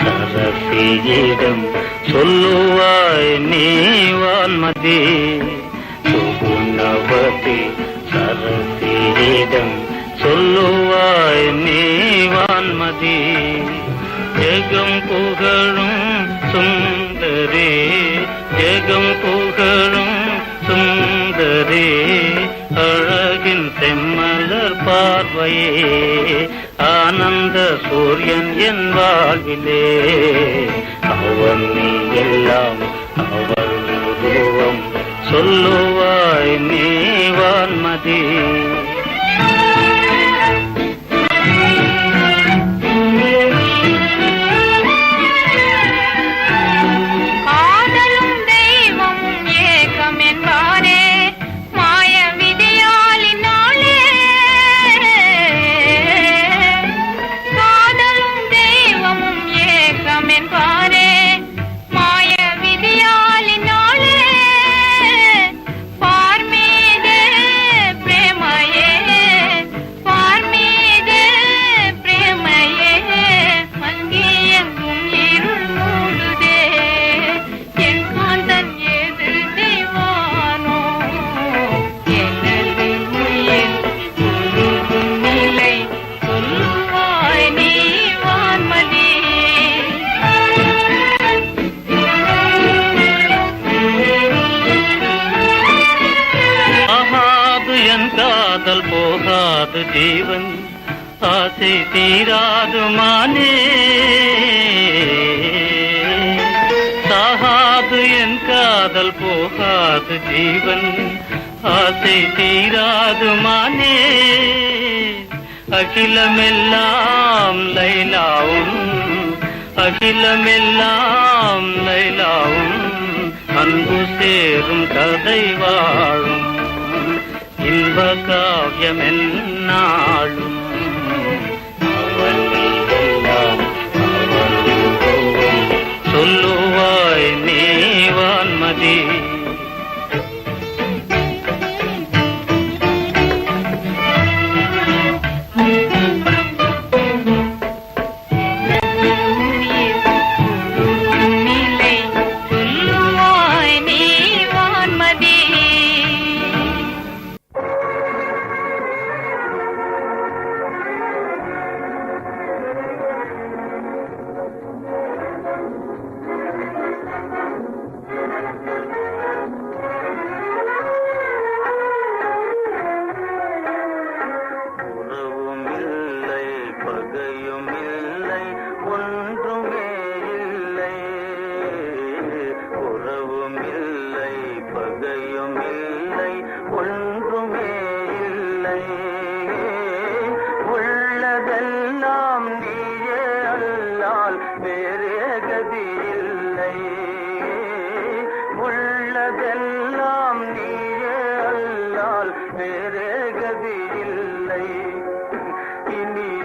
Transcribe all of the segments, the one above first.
சரசியிடம் சொல்லுவாய் நீ வான்மதி. சுகுணவதி சரசியிடம் சொல்லுவாய் நீ வான்மதி. ஜெகம் புகழும் சுந்தரி, ஜெகம் புகழும் சுந்தரி, அழகின் செம்மலர் பார்வையே ஆனந்த சூரியன் என் வாழ்விலே. அவன் நீ எல்லாம் அவள் உருவம் சொல்லுவாய் நீ வான்மதி. காதல் போகாது ஜீவன் ஆசை தீராது மானே. சாகாது என் காதல் போகாது ஜீவன் ஆசை தீராது மானே. அகிலமெல்லாம் லைலாவும் அகிலமெல்லாம் லைலாவும் அன்பு சேரும் கதை வாழும் இன்ப காவியம் என்னாலும். அவள் எல்லாம் அவள் சொல்லுவாய் நீ வான்மதி.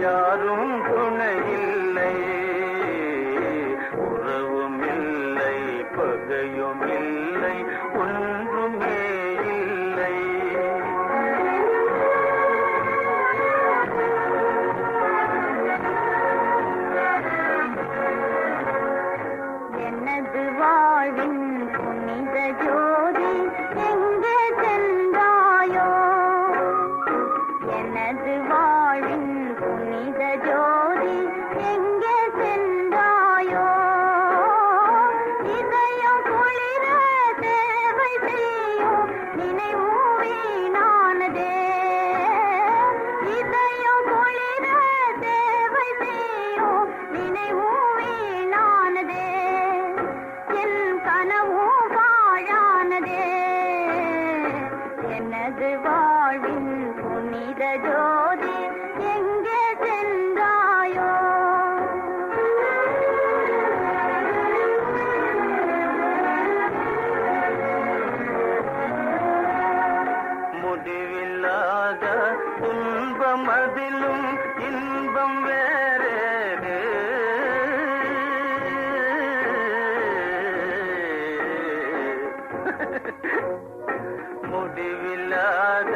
யாரும் துணையில்லை, உறவும் இல்லை, பகையும் இல்லை, ஒன்றுமே இல்லை. எனது வாழ்வின் புனித ஜோதி எங்கே சென்றாயோ? முடிவில்லாத துன்பம் அதிலும் இன்பம் வேறேது. முடிவில்லாத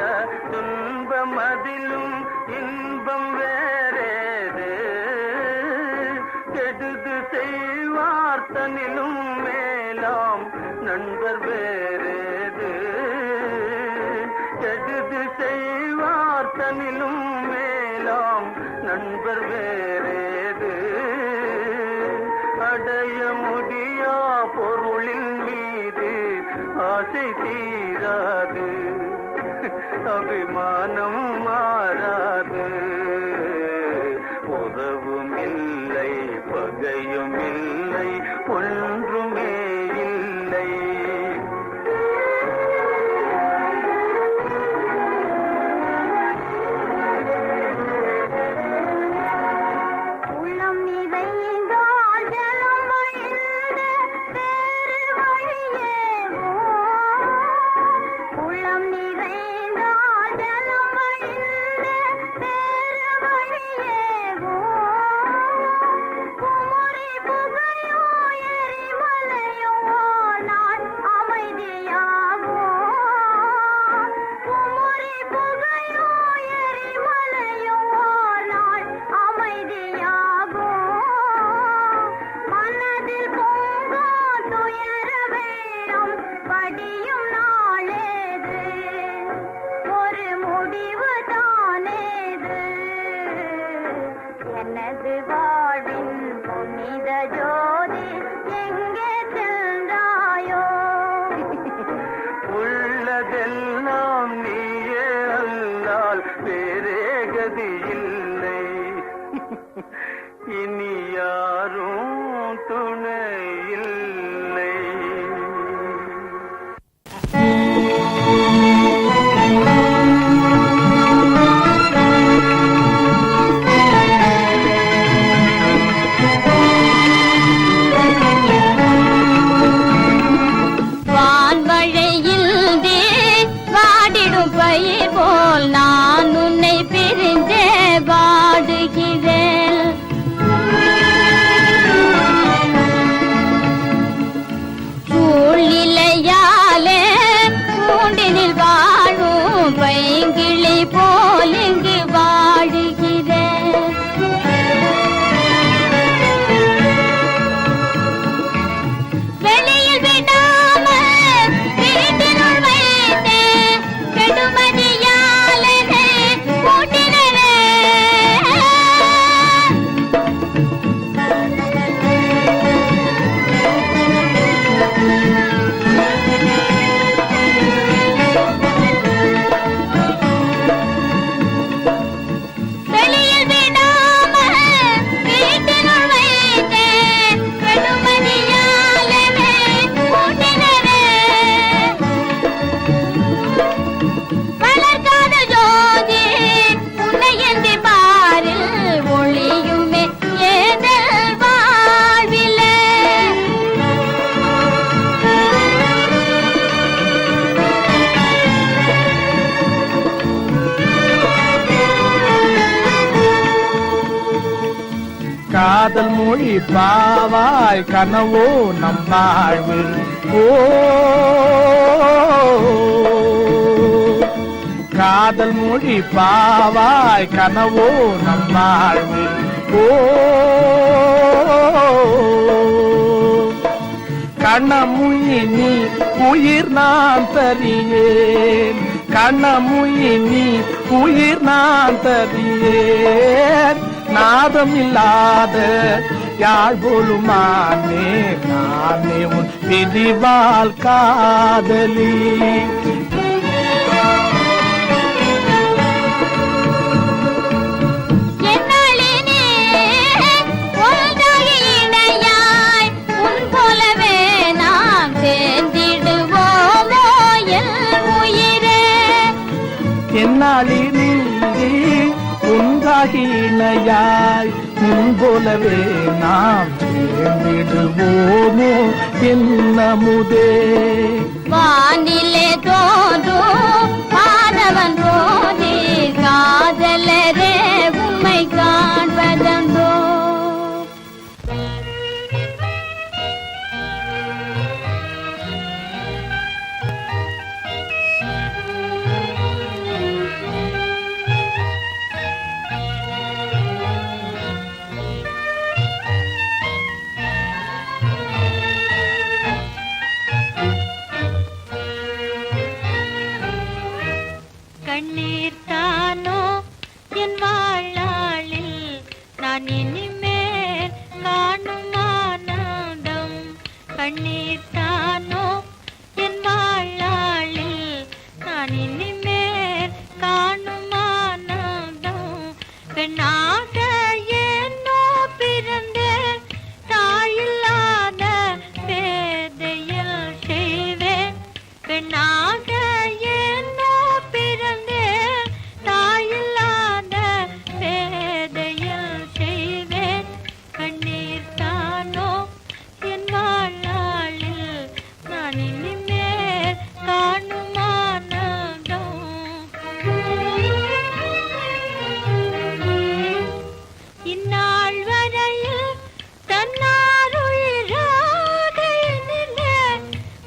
துன்பம் அதிலும் இன்பம் வேறேது. கெடுது செய்வார் தனிலும் மேலாம் நண்பர் வேறேது. கெடுது செய்வார் தனிலும் மேலாம் நண்பர் வேறேது. அடைய முடியா பொருளின் மீது ஆசை தீராது, அபிமானம் மாறாது. உறவும் இல்லை, பகையும் இல்லை, ஒன்றுமே இல்லை. உள்ளம் நிறைந்தால் ஜலம் வழிந்து வேறு வழியேவோ? உள்ளம் நிறைந்தால் ஜலம் வழிந்து வேறு வழியேவோ? குமரி புகையோ எரிமலையோ நான் அமைதியாகோ? குமரி புகையோ எரிமலையோ நான் அமைதியாகோ? மனதில் பொங்கோ துயர வெள்ளம் படியும் நாளேது, ஒரு முடிவு தானேது. எனது வாழ்வின் புனித ஜோதி எங்கே சென்றாயோ? உள்ளதெல்லாம் நீயே அல்லால் வேறே கதி இல்லை. இனி யாரும் துணை இல்லை. வான்மழையில் வாடிடும் பயிர் போல் நான் உன்னை பிரிந்தே வாடுகிறேன். சூழ்நிலையாலே கூண்டினில் வாழும் பைங்கிளி போல் இங்கு வாழுகிறேன். வெளியில் விடாமல் வீட்டினுள் வைத்தேன், கெடுமதியாலே கூட்டினரே. வெளியில் விடாமல் வீட்டினுள் வைத்தேன், கெடுமதியாலே கூட்டினரே. வளர்க்காத ஜோதி உன்னை எந்தி பாரில் ஒளியுமே ஏதல் வாழ்விலே. காதல் மொழி பாவாய் கனவோ நம் வாழ்வு. ஓ காதல் மொழி பாவாய் கனவோ நம் வாழ்வு. ஓ கண்ணமுயினி உயிர் நான் தரியேன், கண்ணமுயினி உயிர் நான் தரியேன். நாதம் இல்லாத யாழ் போலுமானே நானே உன் பிரிவால் காதலி. என்னாலினே ஒன்றாக இணையாய் உன் போலவே நாம் சேர்ந்திடுவோமோ என் உயிரே. என்னாளி நீங்கி ஒன்றாகி இணையாய் முன்போலவே நாம் சேர்ந்திடுவோமோ என்னமுதே. வானிலே தோன்றும் மாணவன் போதி காதலரே உம்மை காண்பதன்றோ. கண்ணீர் தானோ என் வாழ்நாளில் நான் இனிமேல் காணும் ஆனந்தம். கண்ணீர் தானோ என் வாழ்நாளில் நான் இனிமேல் காணும் ஆனந்தம். பெண்ணாக ஏனோ பிறந்தேன், தாயில்லாத பேதையில் செய்வேன். பெண்ணாக ஏனோ பிறந்தேன், தாயில்லாத பேதையில் செய்வேன். கண்ணீர் தானோ என் வாழ்நாளில் நான் இனிமேல் காணும் ஆனந்தம். இந்நாள் வரையில் தன்னாருயிராக என்னிலே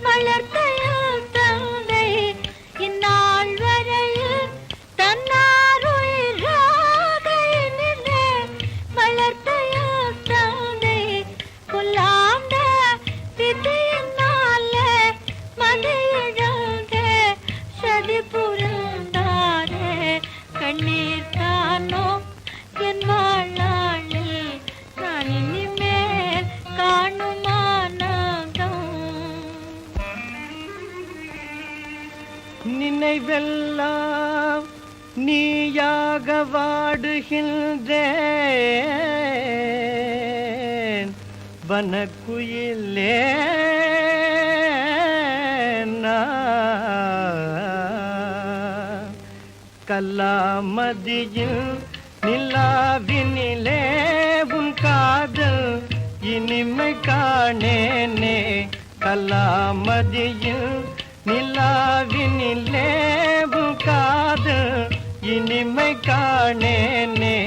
வளர்த்த என் தந்தை. இந்நாள் வரையில் தன்னாருயிராக என்னிலே வளர்த்த என் தந்தை. புல்லாண்ட விதியினாலே மதியிழந்த சதி புரிந்தாரே. கண்ணீர் தானோ என் வாழ்நாளில் நான் இனிமேல் காணும் ஆனந்தம். நினைவெல்லாம் நீயாக வாடுகின்றேன் வனக்குயிலே நான். கல்லாமதியில் நிலாவினிலே உன் காதல் இனிமை காணேனே. கல்லாமதியில் நிலாவினிலே உன் காதல் இனிமை காணேனே.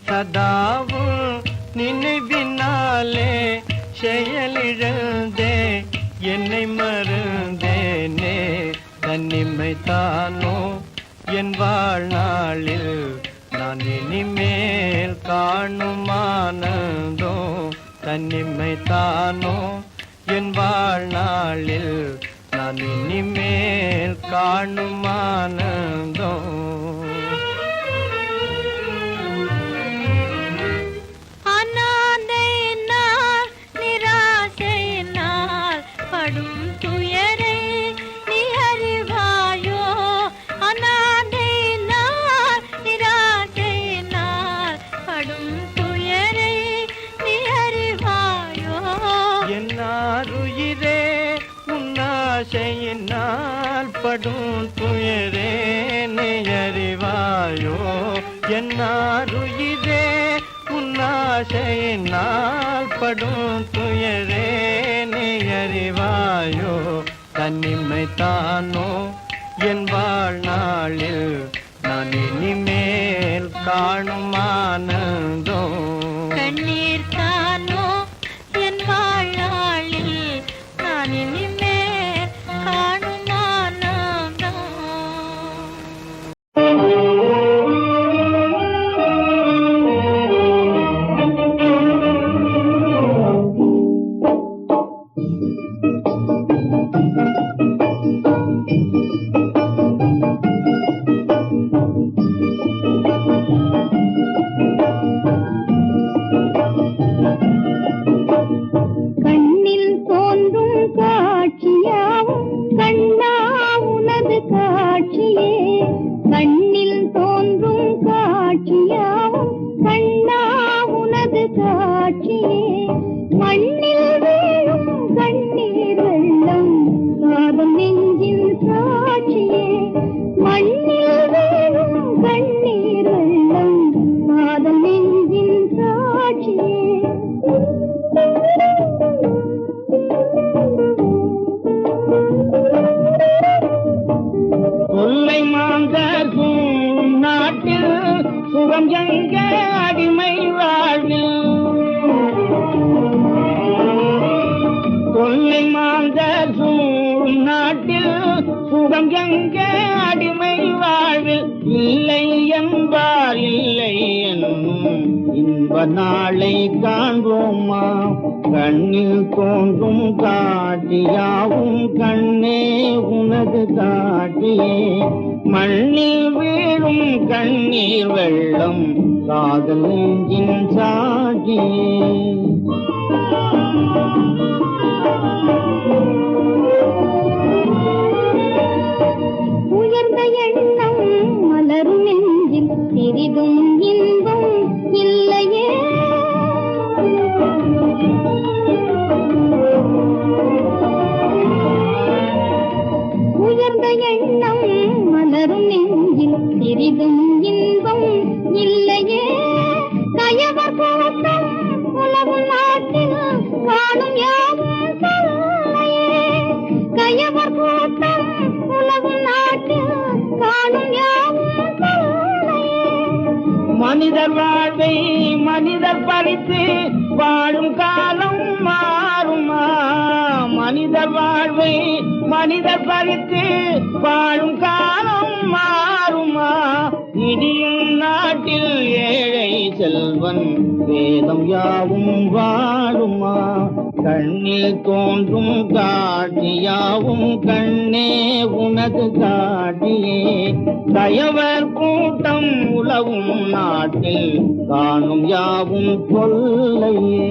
சதாவும் நினைவினாலே செயலிழந்தே என்னை மறந்தேனே. தனிமை தானோ என் வாழ்நாளில் நான் இனிமேல் காணும் ஆனந்தோ. தனிமை தானோ என் வாழ்நாளில் நான் இனிமேல் காணும் ஆனந்தோ. அநாதையினால் நிராசையினால் படும் துயரை நீ அறிவாயோ. அநாதையினால் நிராசையினால் படும் துயரை நீ அறிவாயோ. என்னாருயிரே உன்னாசையினால் படும் துயரே நீ அறிவாயோ. என்னாருயிரே உன்னாசையினால் படும் துயரே நீ அறிவாயோ. தனிமை தானோ என் வாழ்நாளில் நான் இனிமேல் காணும் ஆனந்தோ. கண்ணீர் தானோ என் வாழ்நாளில் நான் இனிமேல் காணும் ஆனந்தம். தொல்லை மாந்தர் சூழும் நாட்டில் சுகம் எங்க அடிமை வாழ்வில் தொல்லை மாந்தர் சூழும் நாட்டில் சுகம் எங்க அடிமை வாழ்வில் இல்லை என்பார் இல்லை என்னும் இன்ப நாளை காண்போமா கண்ணில் தோன்றும் காட்சியாவும் கண்ணே உனது காட்சியே மண்ணில் வீழும் கண்ணீர் வெள்ளம் காதல் நெஞ்சின் சாட்சியே உயர்ந்த எண்ணம் மலரும் நெஞ்சில் சிறிதும் இன்பம் இல்லையே உயர்ந்த எண்ணம் மலரும் நெஞ்சில் சிறிதும் இன்பம் இல்லையே கயவர் கூட்டம் உலகு நாட்டில் காணும் யாவும் சொல்லையே கயவர் கூட்டம் உலகு நாட்டில் காணும் யாவும் சொல்லையே மனிதர் வாழ்வை மனிதர் பறித்து வாழும் காலம் மாறுமா மனிதர் வாழ்வை மனிதர் பறித்து வாழும் காலம் மாறுமா இடியும் நாட்டில் ஏழை செல்வன் வேதம் யாவும் வாழுமா கண்ணில் தோன்றும் காட்சியாவும் கண்ணே உனது காட்சியே கயவர் கூட்டம் உலவும் நாட்டில் காணும் யாவும் கொல்லையே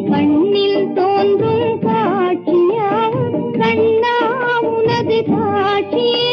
கண்ணில் தோன்றும் காட்சியாவும் கண்ணா உனது காட்சியே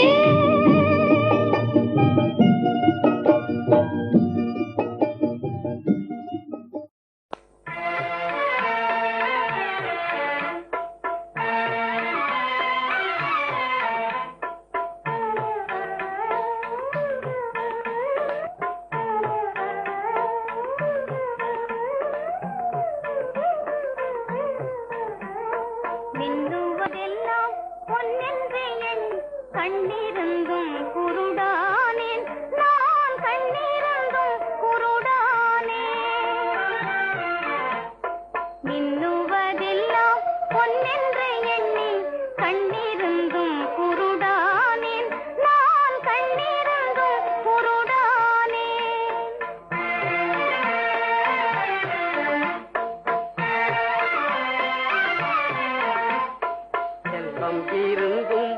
மின்னுவதெல்லாம் பொன்னென்று என் கண்ணிருந்தும் குருடானேன் நான் கண்ணிருந்தும் குருடானேன் மின்னுவதெல்லாம் பொன்னென்று எண்ணி கண்ணிருந்தும் குருடானேன் நான் கண்ணிருந்தும் குருடானேன் செல்வம் இருந்தும்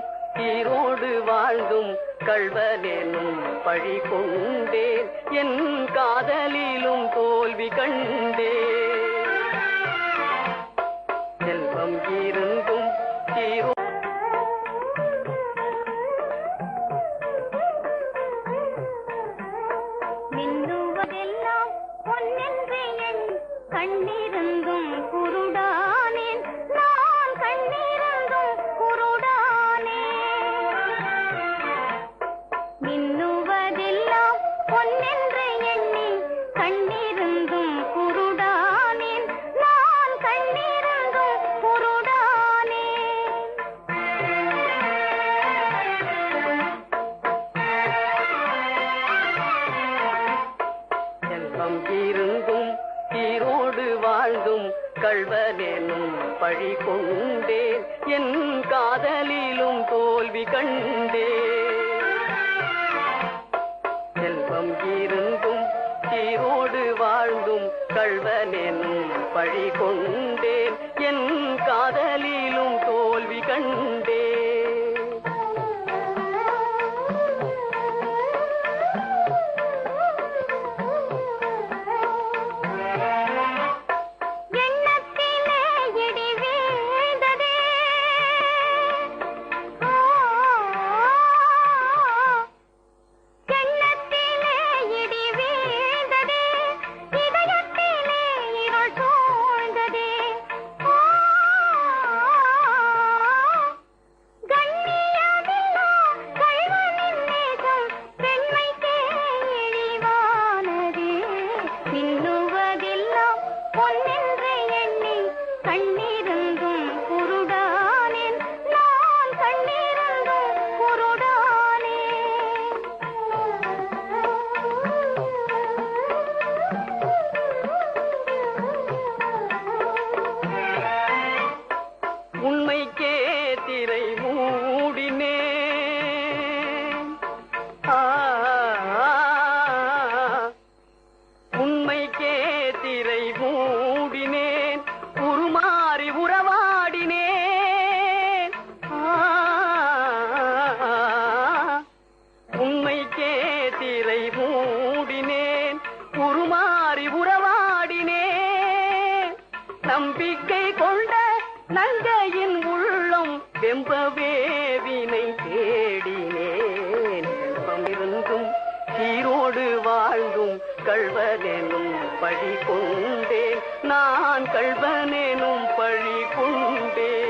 ஈரோடு வாழ்ந்தும் கள்வனேனும் பழி கொண்டேன் என் காதலிலும் தோல்வி கண்டேன் செல்வம் இருந்தும் ஈரோ மின்னுவதெல்லாம் பொன்னென்று என் கண்ணிருந்தும் குருடானேன் நான் கண்ணிருந்தும் குருடானேன் மின்னுவதெல்லாம் பொன்னென்று எண்ணி கண்ணிருந்தும் குருடானேன் நான் கண்ணிருந்தும் குருடானேன் செல்வம் இருந்தும் ஈரோடு வாழ்ந்தும் கள்வனேனும் பழி கொண்டேன் என் காதலிலும் தோல்வி கண்டேன் செல்வம் இருந்தும் ஈரோடு வாழ்ந்தும் கள்வனேனும் பழி கொண்டேன் என் காதலிலும் தோல்வி கண்டேன் எண்ணத்திலே இடி வீழ்ந்ததே எண்ணத்திலே இடி வீழ்ந்ததே இதயத்திலே இருள் சூழ்ந்ததே என்னோடு வாழ்ந்தும் கள்வனேனும் பழி கொண்டேன், நான் கள்வனேனும் பழி கொண்டேன்.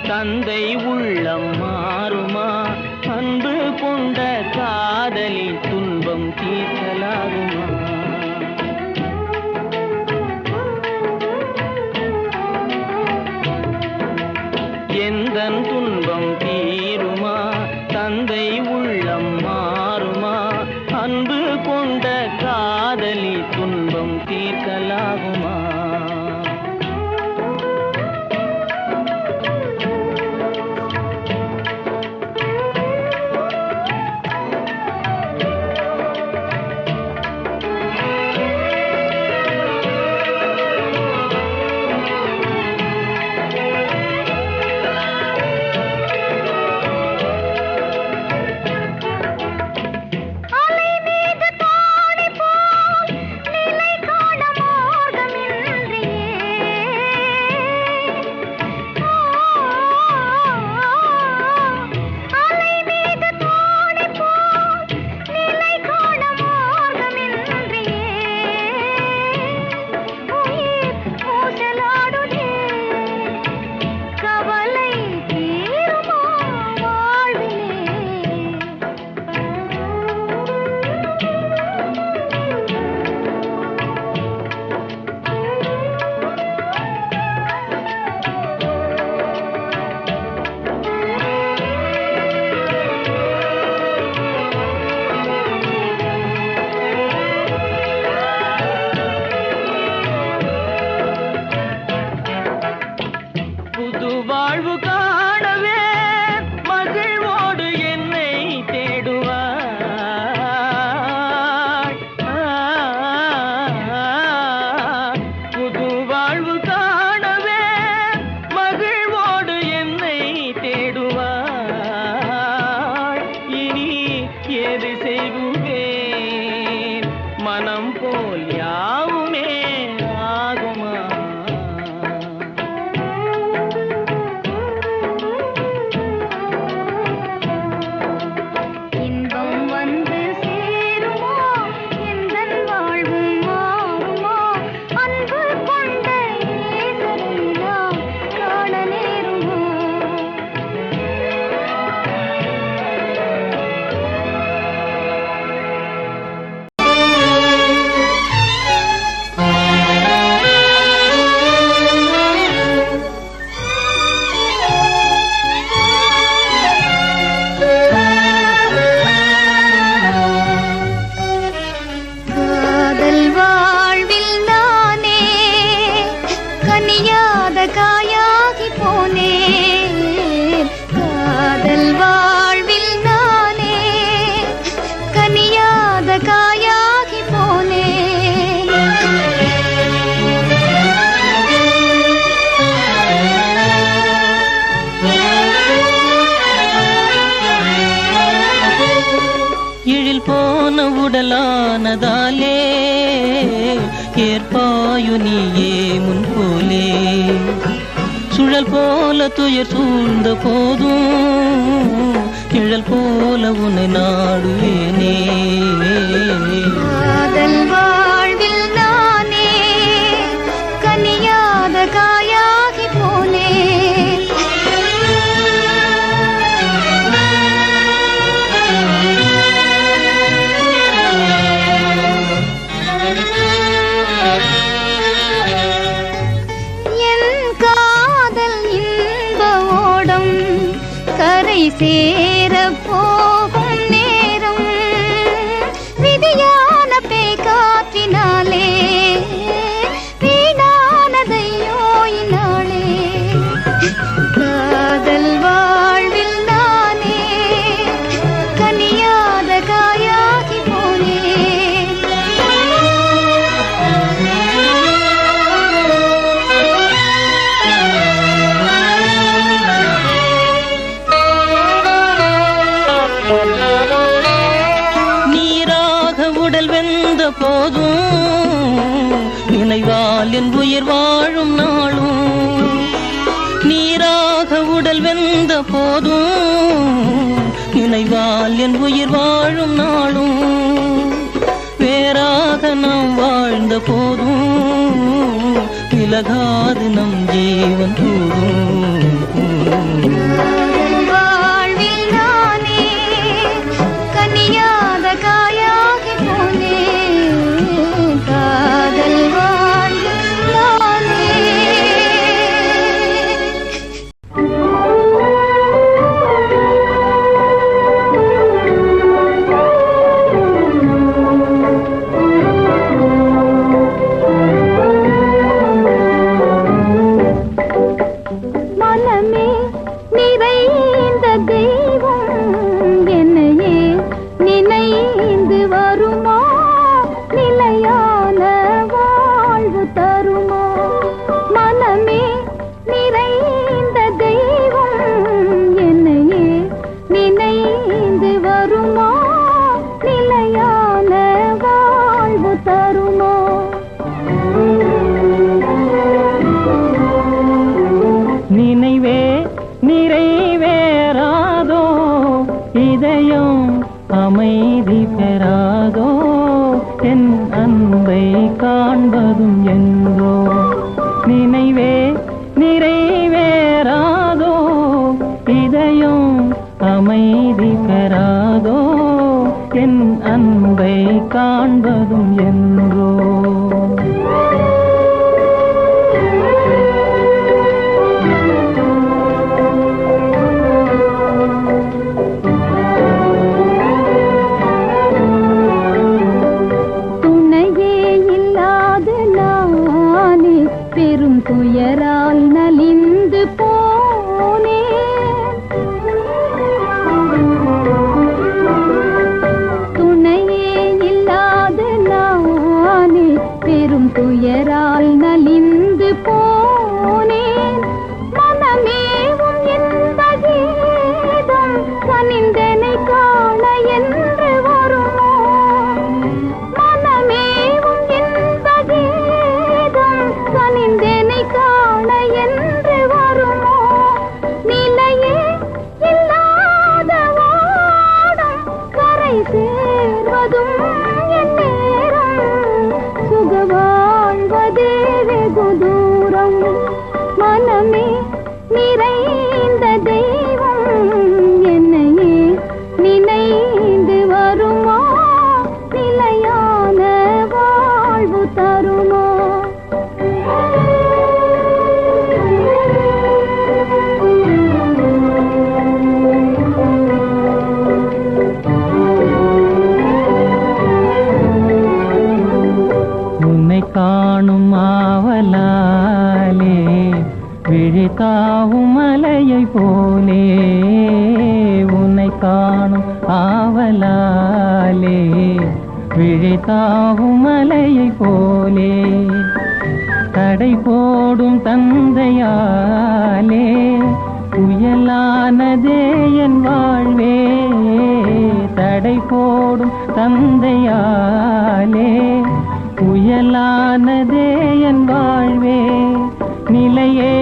தந்தை உள்ளம் மாறுமா, அன்பு கொண்ட காதலில் துன்பம் தீர்க்கலாகுமா? எந்தன் துன்பம் தீருமா, தந்தை உள்ளம் மாறுமா, அன்பு கொண்ட காதலில் துன்பம் தீர்க்கலாகுமா? வாழ்வு காணவே மகிழ்வோடு என்னை தேடுவாய், புது வாழ்வு காணவே மகிழ்வோடு என்னை தேடுவாய். இனி ஏது செய்குவேன், மனம் போல் யாவுமே ஆகுமா? காயாகி போனேன், காதல் வாழ்வில் நானே கனியாத காயாகி போனேன். எழில் போன உடலானதாலே ஏற்பாயு நீயே முன்போலே, சுழல் போல துயர் சூழ்ந்த போதும் கிழல் போல உன்னை நாடுவேனே. காதல் வாழ்வில் நானே என் காதல் இன்ப ஓடம் கரை சேர போகும் நேரம் விதியான பேய்காற்றினாலே வீணானதையோ இந்நாளே காதல் வாழ்வில் நானே கனியாத காயாகி போனேன். நீராக உடல் வெந்த போதும் நினைவால் என் உயிர் வாழும் நாளும் நீராக உடல் வெந்த போதும் நினைவால் என் உயிர் வாழும் நாளும் வேறாக நாம் வாழ்ந்த போதும் விலகாது நம் ஜீவன் கூடும். காதல் வாழ்வில் நானே கனியாத காயாகி போனேன். காதல் வாழ்வில் நானே. மனமே நிறைந்த தெய்வம் என்னையே நினைந்து வருமா நிலையான வாழ்வு தருமா. மனமே நிறைந்த தெய்வம் என்னையே நினைந்து வருமா நிலையான வாழ்வு தருமா. நினைவே நிறைவேறாதோ இதயம் அமைதி பெறாதோ என் அன்பை காண்பதும் என்றோ. நினைவே நிறைவேறாதோ இதயம் அமைதி பெறாதோ என் அன்பை காண்பதும் என்றோ. துணையே இல்லாத நானே பெரும் துயரால் நலிந்து போனேன். துணையே இல்லாத நானே பெரும் துயரால் நலிந்து போனேன். மனமேவும் இன்ப கீதம் கனிந்தனை காண என்று வருமோ. மனமேவும் இன்ப கீதம் கனிந்தனை காண என்று வருமோ. நிலையே இல்லாத வாடம் கரை சேர்வதும் என் நேரம் சுக வாழ்வதே வெகு தூரம். மனமே நிறைந்த தெய்வம் என்னையே நினைந்து வருமா நிலையான வாழ்வு தருமா. உன்னை காணும் ஆவலாலே விழித்தாவும் மலையை போலே. உன்னை காணும் ஆவலாலே விழித்தாவும் மலையை போலே. தடை போடும் தந்தையாலே புயலானதே என் வாழ்வே. தடை போடும் தந்தையாலே புயலானதே என் வாழ்வே. நிலையே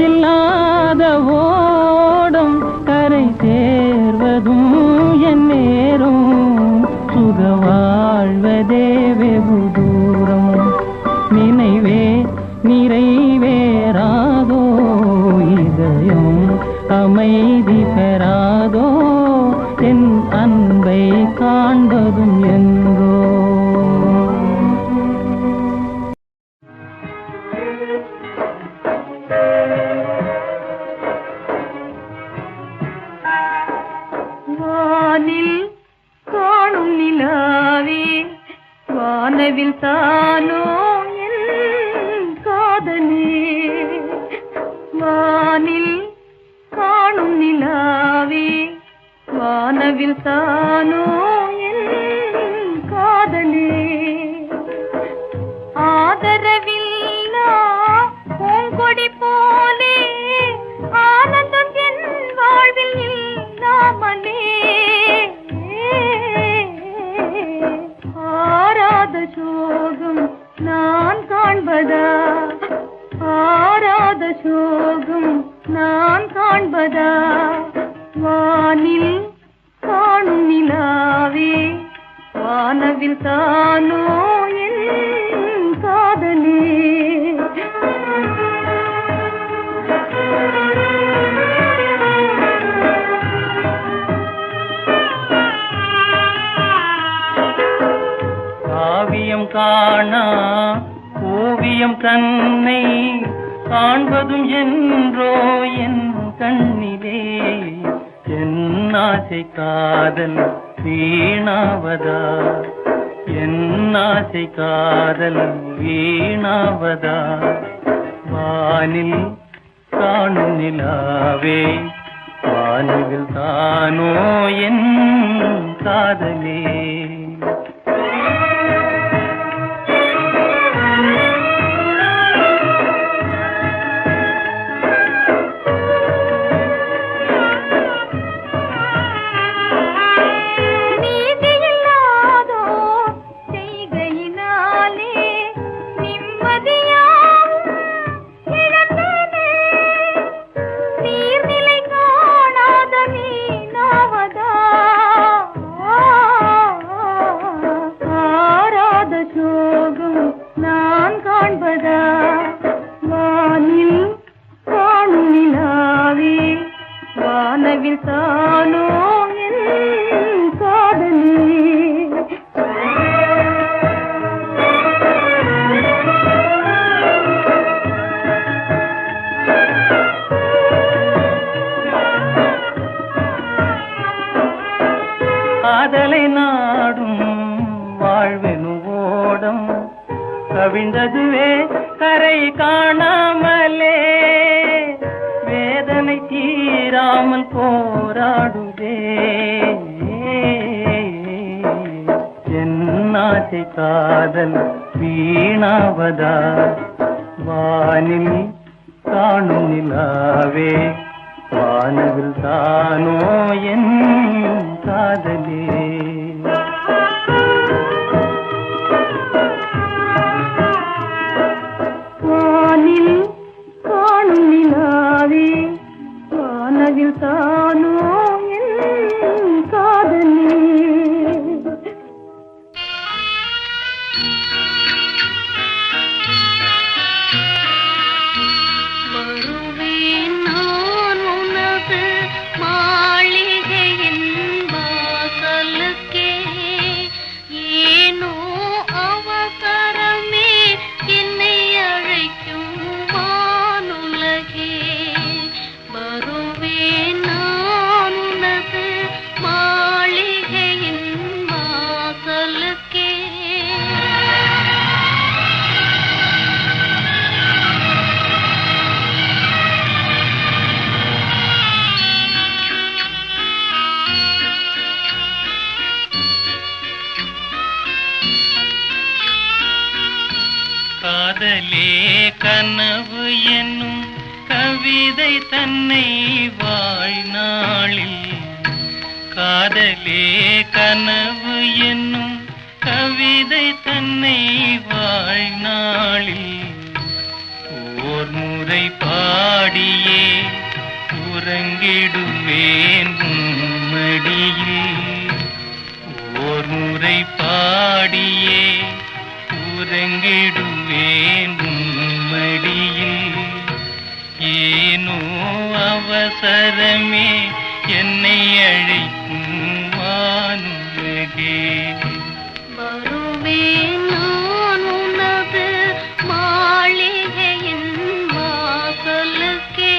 இல்லாத ஓடம் கரை சேர்வதும் என் நேரும் சுக வாழ்வதே வெகு தூரம். நினைவே நிறைவேறாதோ இதயம் அமைதி பெறாதோ என் அன்பை காண்பதும் என்றோ. தானோ என் காதலே ஆதரவில்லா பூங்கொடி போலே ஆனந்தம் என் வாழ்வில் இல்லாமலே ஆராத சோகம் நான் காண்பதா ஆராத சோகம் நான் காண்பதா வானில் காணும் நிலாவே வானவில் தானோ என் காதலே காவியம் காணா ஓவியம் கண்ணை காண்பதும் என்றோ என் கண்ணிலே என் ஆசை காதல் வீணாவதா என் ஆசை காதல் வீணாவதா வானில் காணும் நிலாவே வானில் தானோ என் காதலே வானவில் தானோ என் காதலே காதலை நாடும் வாழ்வெனு ஓடம் கவிழ்ந்ததுவே கரை காணாமலே வேதனை தீராமல் போராடுதே என் ஆசை காதல் வீணாவதா வானில் காணும் நிலாவே வானவில் தானோ என் காதலே வானில் காணும் நிலாவே வானவில் தானோ என் காதலே வருவேன் நான் உனது மாளிகையின் வாசலுக்கே ஏனோ அவசரமே என்னை அழைக்கும் வானுலகே வருவேன் நான் உனது மாளிகையின் வாசலுக்கே காதலே கனவு என்னும் கவிதை தன்னை வாழ்நாளில் காதலே கனவு என்னும் கவிதை தன்னை வாழ்நாளில் ஓர் முறை பாடியே உறங்கிடுவேன் உம்மடியில் ஓர் முறை பாடியே உறங்கிடுவேன் உம்மடியில் ஏனோ அவசரமே என்னை அழைக்கும் வானுலகே வருவேன் நான் உனது மாளிகையின் வாசலுக்கே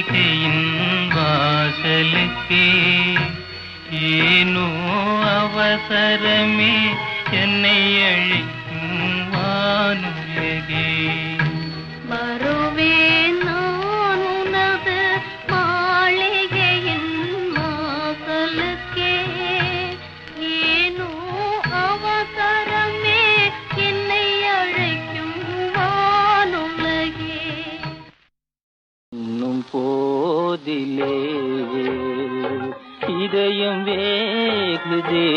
மாளிகையின் வாசலுக்கே ஏனோ அவசரமே என்னை அழைக்கும் வானுலகே. வருவேன் நான் உனது மாளிகையின் வாசலுக்கே ஏனோ அவசரமே என்னை அழைக்கும் வானுலகே. இன்னும் போதிலே இதயம் வேகுதே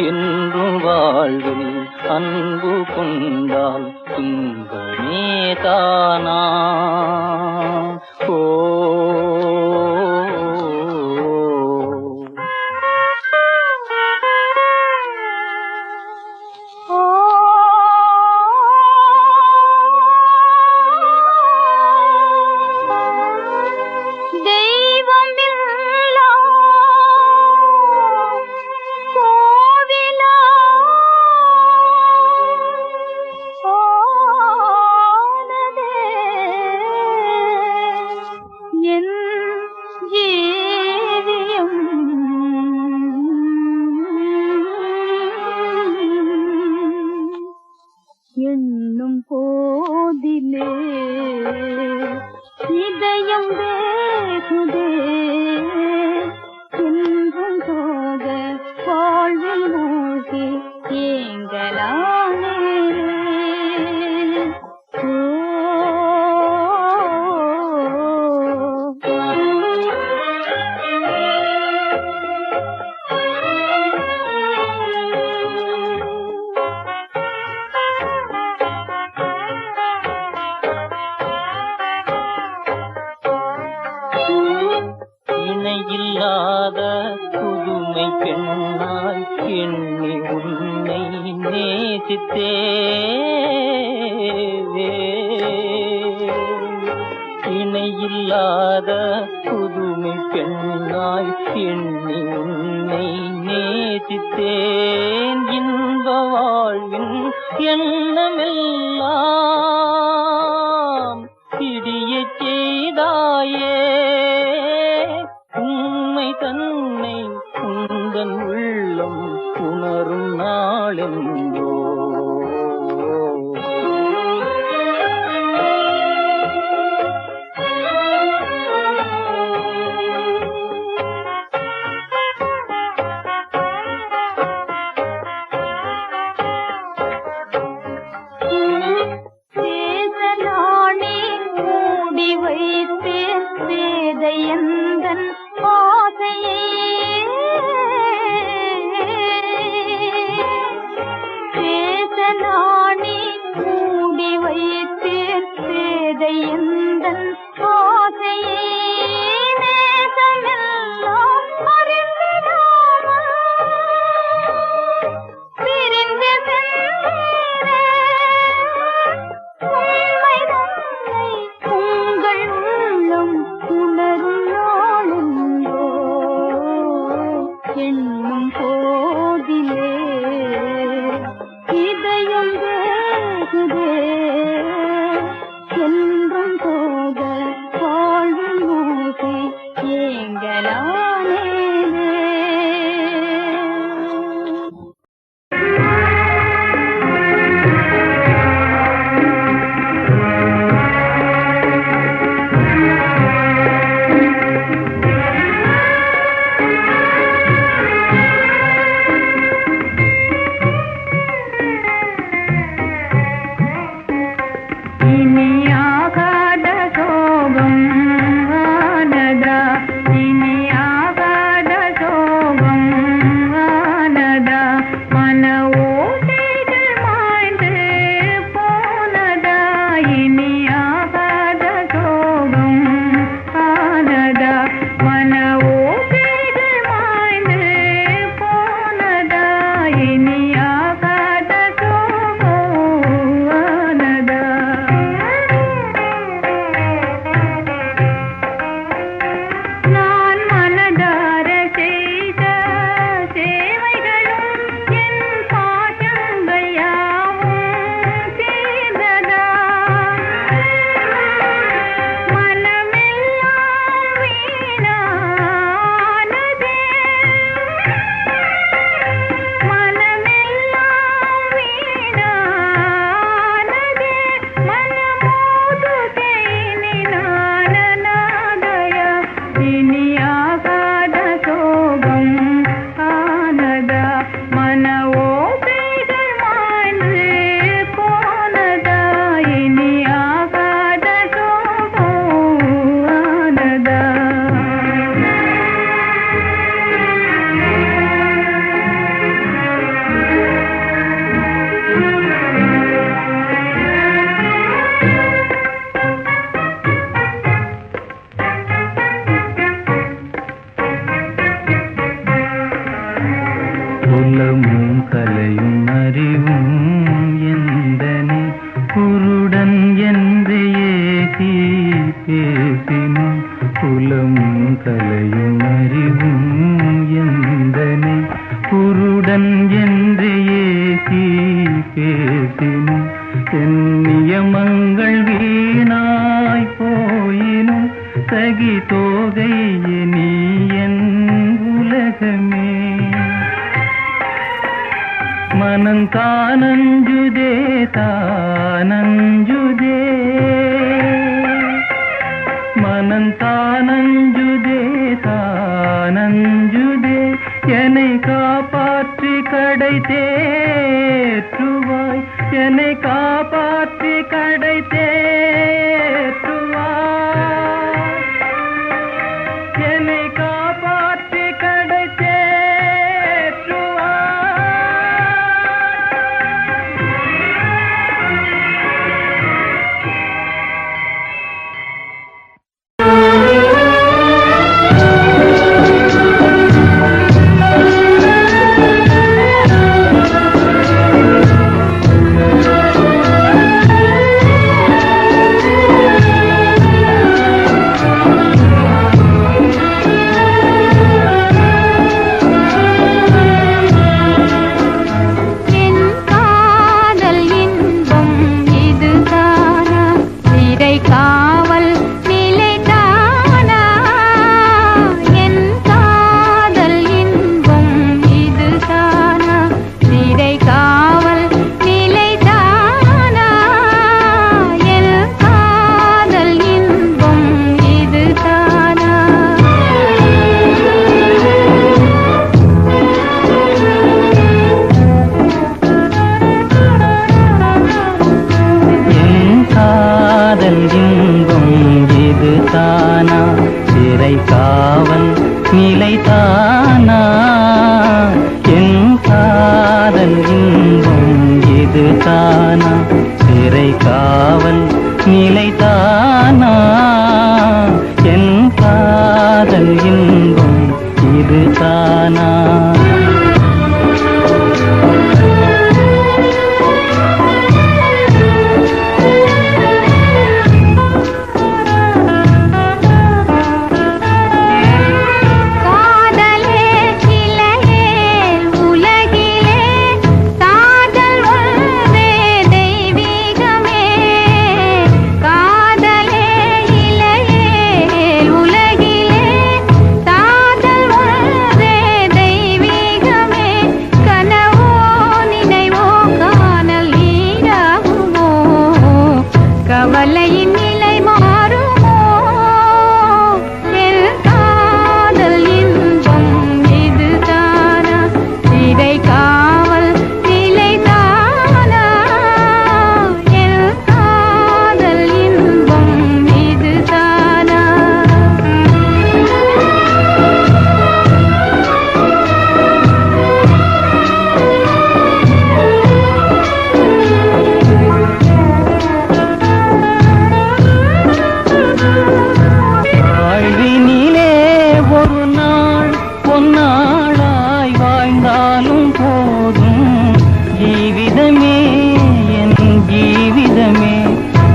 என்றும் வாழ்வில் அன்பு கொண்டால் துன்பமே தானா. ஓ எண்ணும் போதிலே இதயம் வேகுதே என்றும் சோக வாழ்வில் மூழ்கி ஏங்கலாமே. இணையில்லாத புதுமை பெண்ணாய் எண்ணி உன்னை நேசித்தே. இணையில்லாத புதுமை பெண்ணாய் எண்ணி உன்னை நேசித்தேன். இன்ப வாழ்வின் எண்ணமெல்லாம் இடியச் செய்தாயே. உண்மை தன்னை உந்தன் உள்ளம் உணரும் நாளென்றோ. சேதனானே மூடி வைத்து வேதையந்தன் ஆசையே கலையும் அறிவும் எந்தனை குருடன் என்று ஏசி பேசினும் குலம் கலையும் அறிவும் எந்தனை குருடன் என்று ஏசி பேசினும் என் நியமங்கள் வீணாய் போயினும் சகி தோகை நீ என் உலகமே மனம் தானஞ்சுதே தானஞ்சுதே மனம் தானஞ்சுதே தானஞ்சுதே என்னை காப்பாற்றி கடை தேற்றுவாய் என்னை காப்பாற்றி கடை தேற்றுவாய் என்னை காப்பாற்றி கடை தேற்றுவாய் நிலைதானா என் காதல் இன்பம் இதுதானா சிறை காவல் நிலைதானா என் காதல் இன்பம் இதுதானா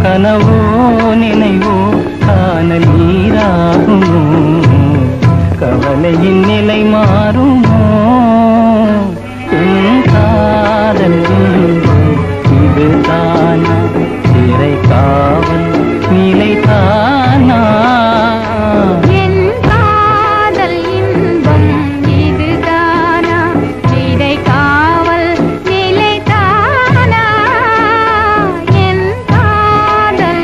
கனவோ நினைவோ காணல் நீராகுமோ கவலையின் நிலை மாறுமோ என் காதல் இன்பம் இதுதானா சிறை காவல் நிலைதானா என் காதல் இன்பம் இதுதானா சிறை காவல் நிலைதானா என் காதல்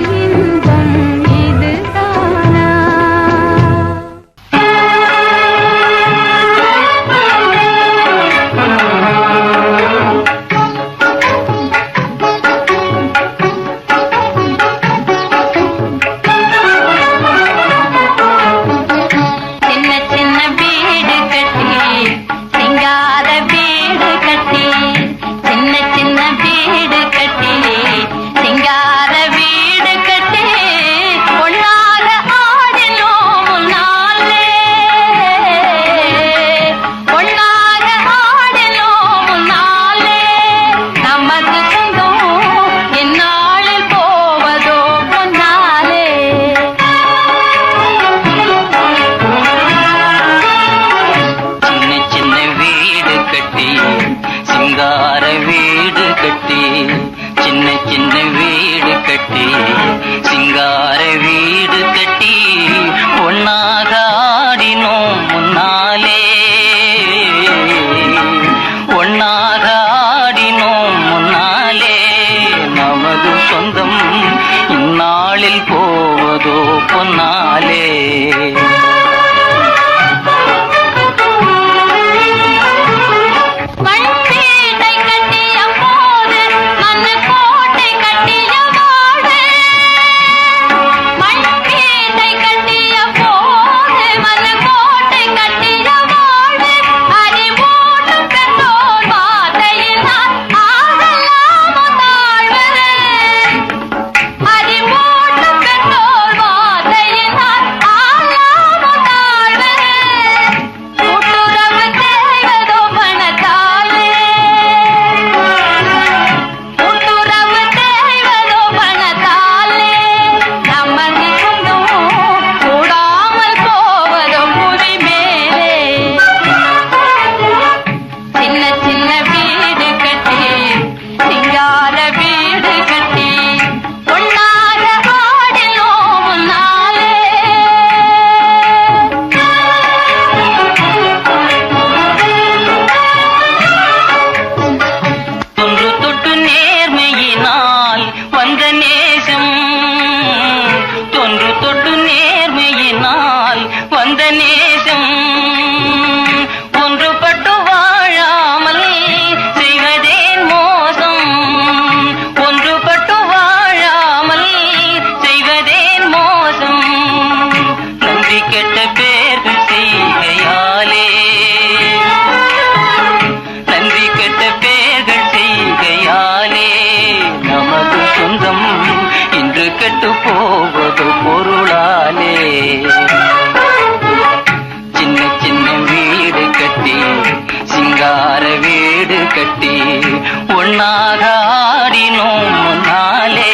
சிங்கார வீடு கட்டி சின்ன சின்ன வீடு கட்டி சிங்கார வீடு கட்டி ஒன்னாக ஆடினோம் முன்னாலே ஒன்னாக ஆடினோம் முன்னாலே நமது சொந்தம் இந்நாளில் போவதோ பொன்னாலே போவது பொருளாலே சின்ன சின்ன வீடு கட்டி சிங்கார வீடு கட்டி ஒன்னாக ஆடினோம் முன்னாலே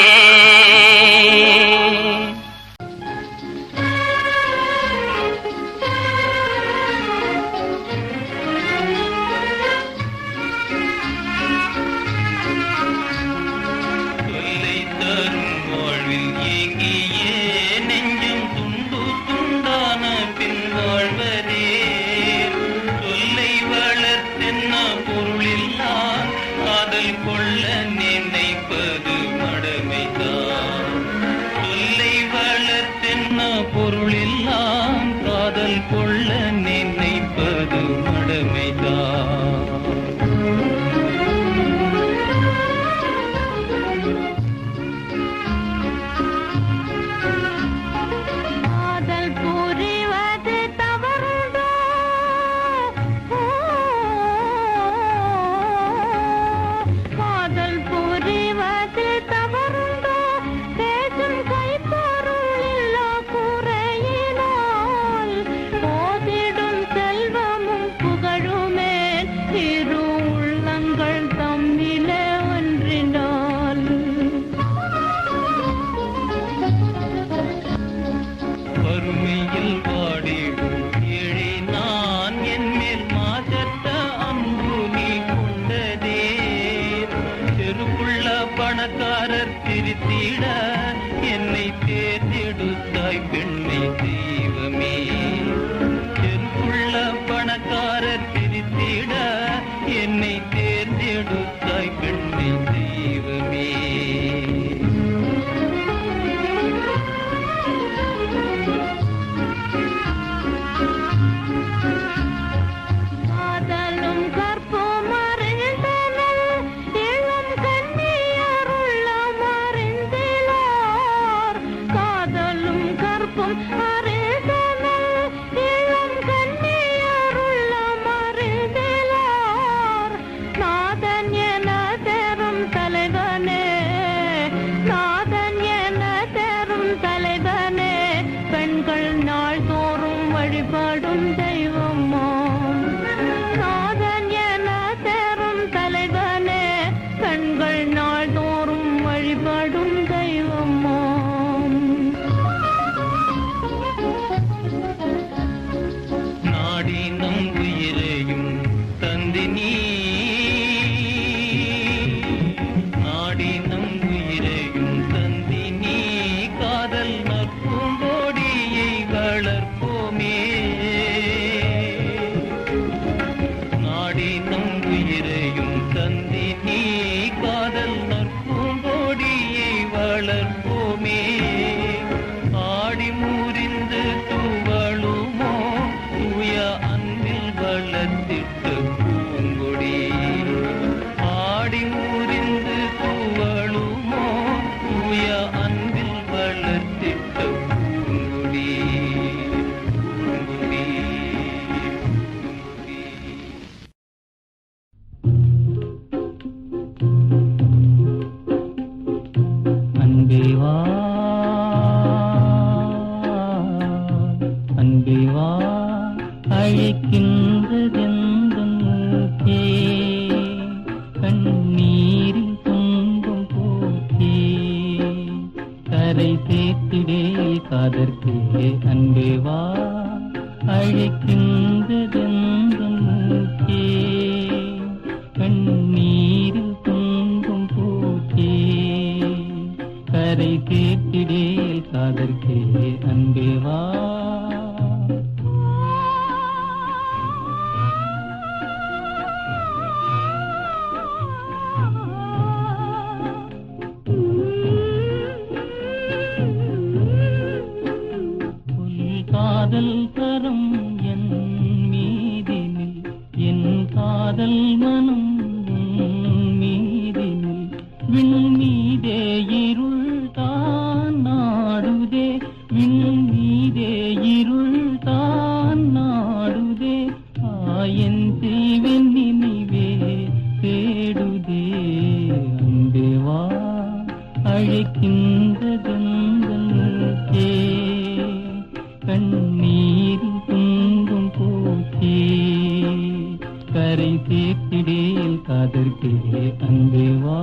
மறைந்தன இளம் கன்னியருள்ள மறைந்திலோ காதற்கே அன்பே வா. காதல் தரம் என் மீதினில் என் காதல் மனம் மீதினில் விண் மீதே இருள் தான் நாடுதே விண் மீதே இருள் தான் நாடுதே ஆயன் செய்வன் நினைவே தேடுதே அன்பே வா அழைக்கின்றதே கண்ணீரில் துன்பம் போக்கே கரை சேர்த்திடேல் காதற்கே அன்பே வா.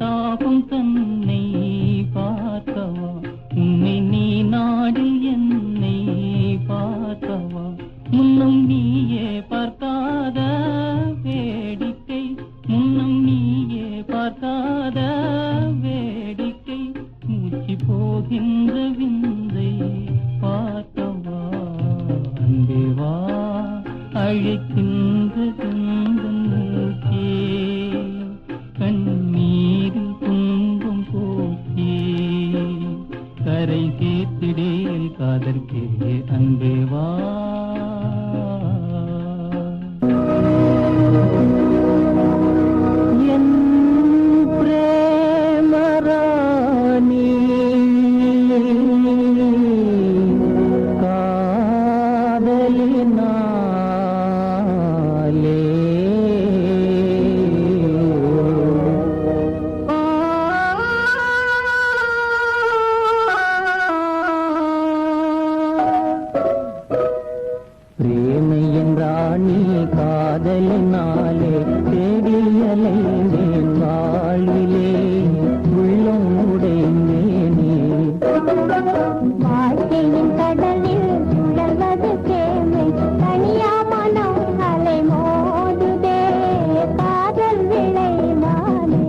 தாபம் தன்னை பார்க்கவா உன்னை நீ நாடில் என்னை பார்க்கவா முன்னம் நீயே பார்க்காத வேடிக்கை முன்னம் நீயே பார்க்காத வேடிக்கை மூச்சு போகின்ற விந்தை பார்க்கவா அன்பே வா அழைக்கின்ற மூச்சே கண்ணீரில் துன்பம் போக்கே கரை சேர்த்திடேல் காதற்கே அன்பே வா. என் பிரேமராணி காதலினாலே காதலினாலே தேடியலைந்தேன் வாழிலே உள்ளம் உடைந்தேனே வாழ்க்கையின் கடலில் சுழல்வது கேமை தனியா மனம் அலை மோதுதே காதல் விளைவானே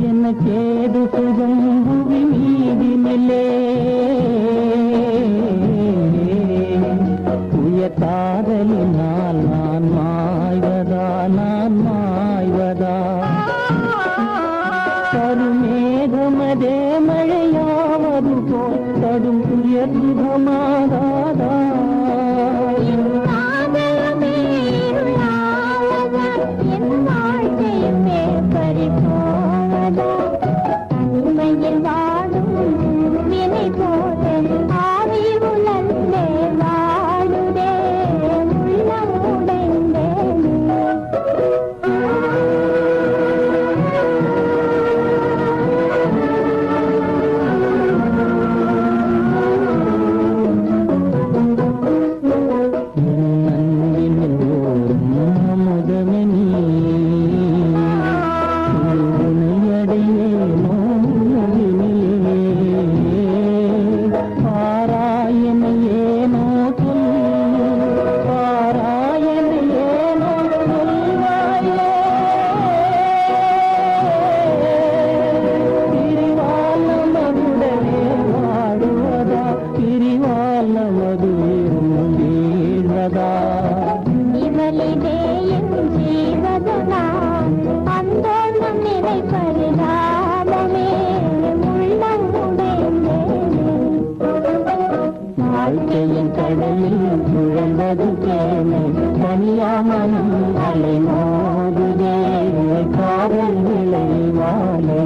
எனக்கேது சுகம் புவி மீதினிலே உயர் காதலினால் நான் மாய்வதா கருமேகமதே மழையாவது போல் கடும் துயர் சுகமாகாதா தனிமையில் வாடும் வினை போல ஆவி உலர்ந்தே வாழுதே உள்ளம் உடைந்தே இவளிதே என் ஜீவதனா கடலில் சுழந்தது தேனை தனியாமனும் அலை மோதுதே காதல் விளைவாலே.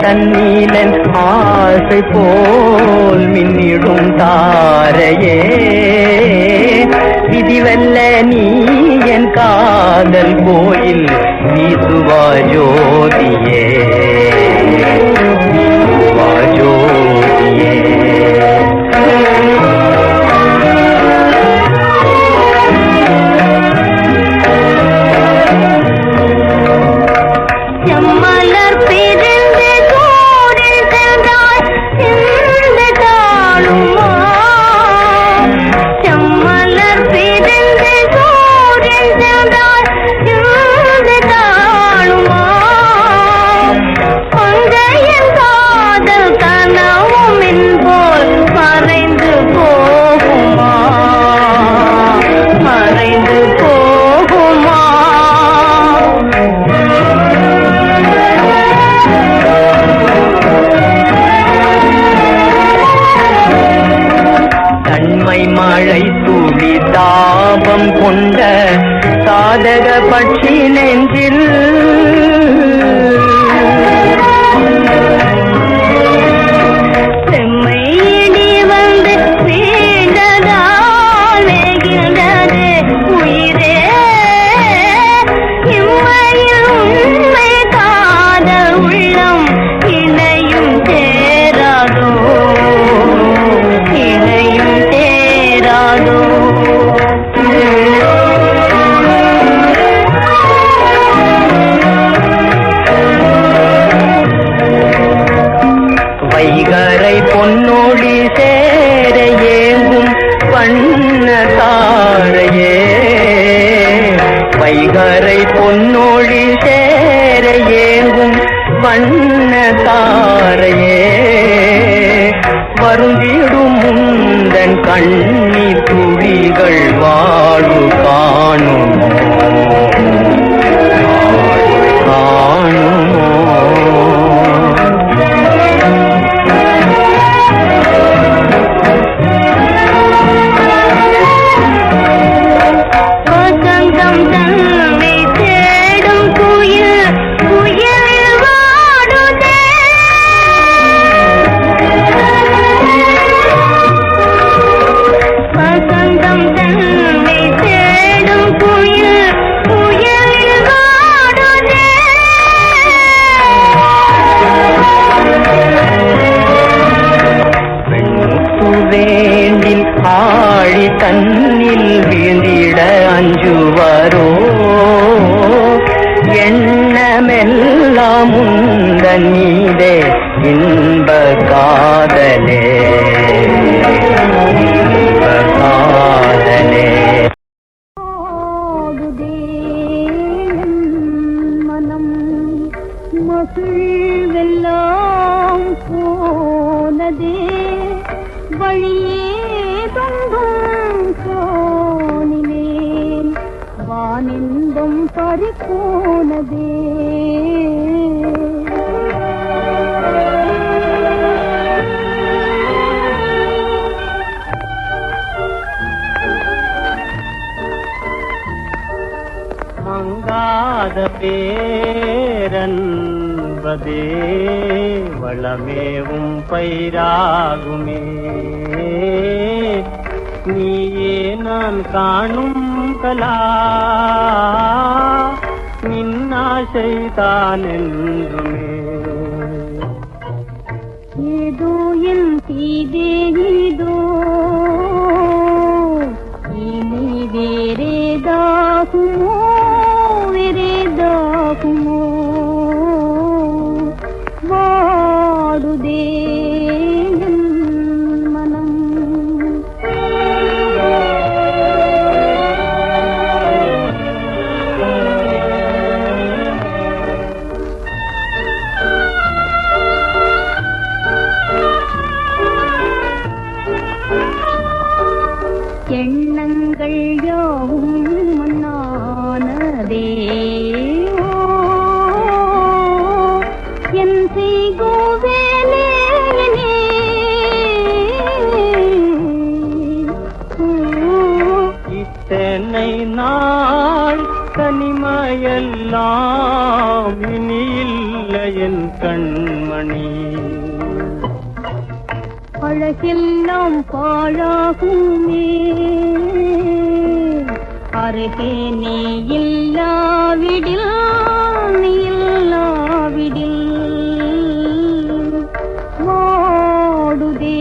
தண்ணீலன் ஆசை போல் மின்னிடும் தாரையே விதிவல்ல நீ என் காதல் கோயில் வீசுவா ஜோதியே வீசுவா ஜோதியே. மழை துளி தாபம் கொண்ட சாதக பட்சி நெஞ்சில் செம்மையிடி வந்து வீழ்ந்ததால் வேகின்றது உயிரே இம்மையில் உண்மை காதல் உள்ளம் இணையும் சேராதோ இணையும் சேராதோ. வைகரை பொன்னோடி சேர ஏங்கும் வண்ண தாரையே வைகரை பொன்னோடி சேர ஏங்கும் வண்ண தாரையே வருந்திடும் முந்தன் கண்ணீர் துளிகள் வாழு காணுமோ காணுமோ. வேண்டில் ஆழி தன்னில் வீழ்ந்திட அஞ்சுவரோ எண்ணமெல்லாம் உந்தன் மீதே இன்ப காதலே இன்ப காதலே. மனம் மகிழ்வெல்லாம் போனதே வழியே தொங்கும் சோனிலேன் வானின்பம் பறிபோனதே. மங்காத பேரன்பதே வளமேவும் பயிராகுமே நீயே நான் காணும் கலா நின்னாசைதான் என்றுமே. ஏதோ என் தீதே இதோ இனி வேறேதாகுமோ வேறேதாகுமோ வாடுதே என் மனம். கண்மணி. அழகெல்லாம் பாழாகுமே அருகே நீ இல்லாவிடில் வாடுதே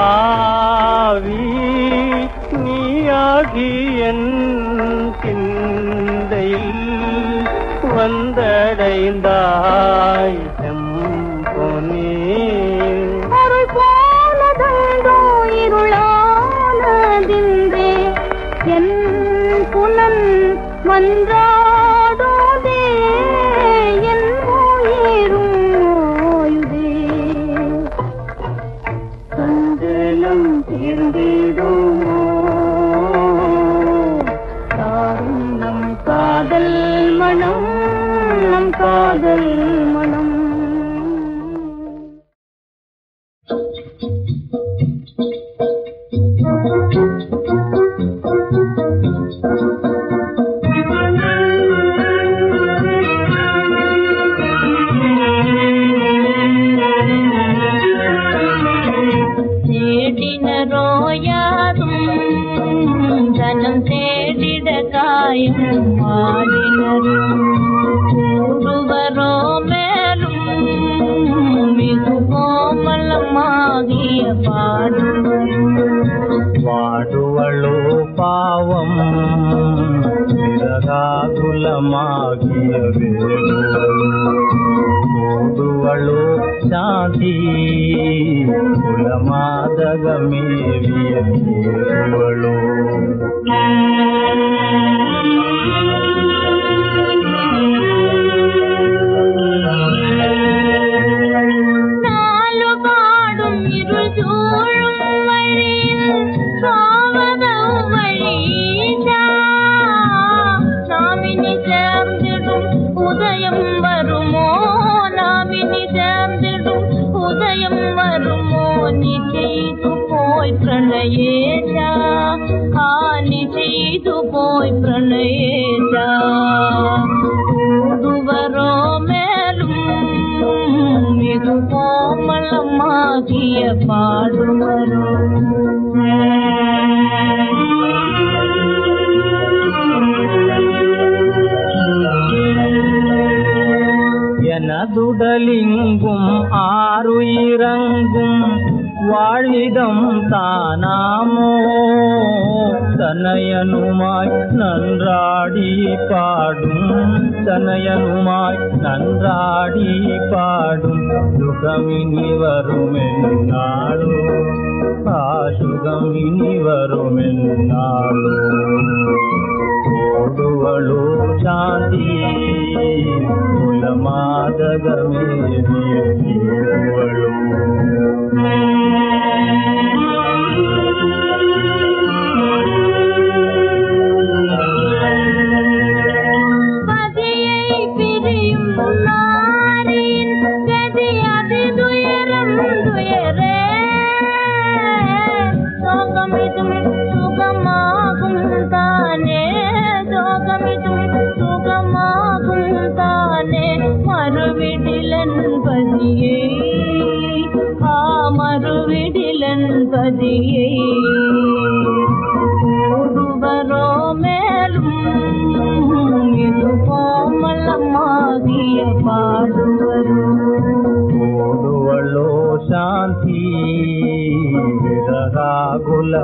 ஆவி நீயாகி என் சிந்தையில் வந்தடைந்தாய் செம்பொனே. அருள் போனதோ இருளானதின்றே என் புலன் மன்றாடோதே என் உயிரும் ஓயுதே. சஞ்சலம் தீர்ந்திடுமோ தாரும் நம் காதல் மனம் நம் காதல் மனம். தேடினரோயாதும் தனம் தேடிட காயும் ஆடினரும் கூடுவரோ மேலும் மிகு கோமலமாகிய பாடுவரும். வாடுவளோ பாவம் விரகாகுலமாகிய கூடுவளோ சாந்தி குலமாதகமேவிய கூடுவளோ. நாலு பாடும் இருள் சூழும் வழியில் சாவதம் வழியா நாமினி சேர்ந்திடும் உதயம் வருமோ நாமினி சேர்ந்திடும் உதயம் வருமோ நிச்சயித்து போய் பிரணயேஷா நிச்சயித்து போய் பிரணயேஷா. கூடுவரோ மேலும் மிகு கோமலமாகிய பாடுவரோ. எனதுடலிங்கும் ஆறுயிரங்கும் வாழிடம் தானாமோ தனையனுமாய் நன்றாடி பாடும் தனையனுமாய் நன்றாடி பாடும் சுகமினி வருமென்னாளோ சுகமினி வருமென்னாளோ. ஓடுவளோ சாந்தி குலமாதகமேவிய கூடுவளோ. பதியை பிரியும் நாரின் கதி அதிதுயரம் துயரே சோகமிதும் சுகமாகும் தானே சோகமிதும் சுகமாகும் தானே. மறுவிடிலன் பதியை மறுவிடிலன் பதியை கூடுவரோ மேலும் இது கோமலமாகிய பாடுவரோ. கூடுவளோ சாந்தி விரகாகுலமாகிய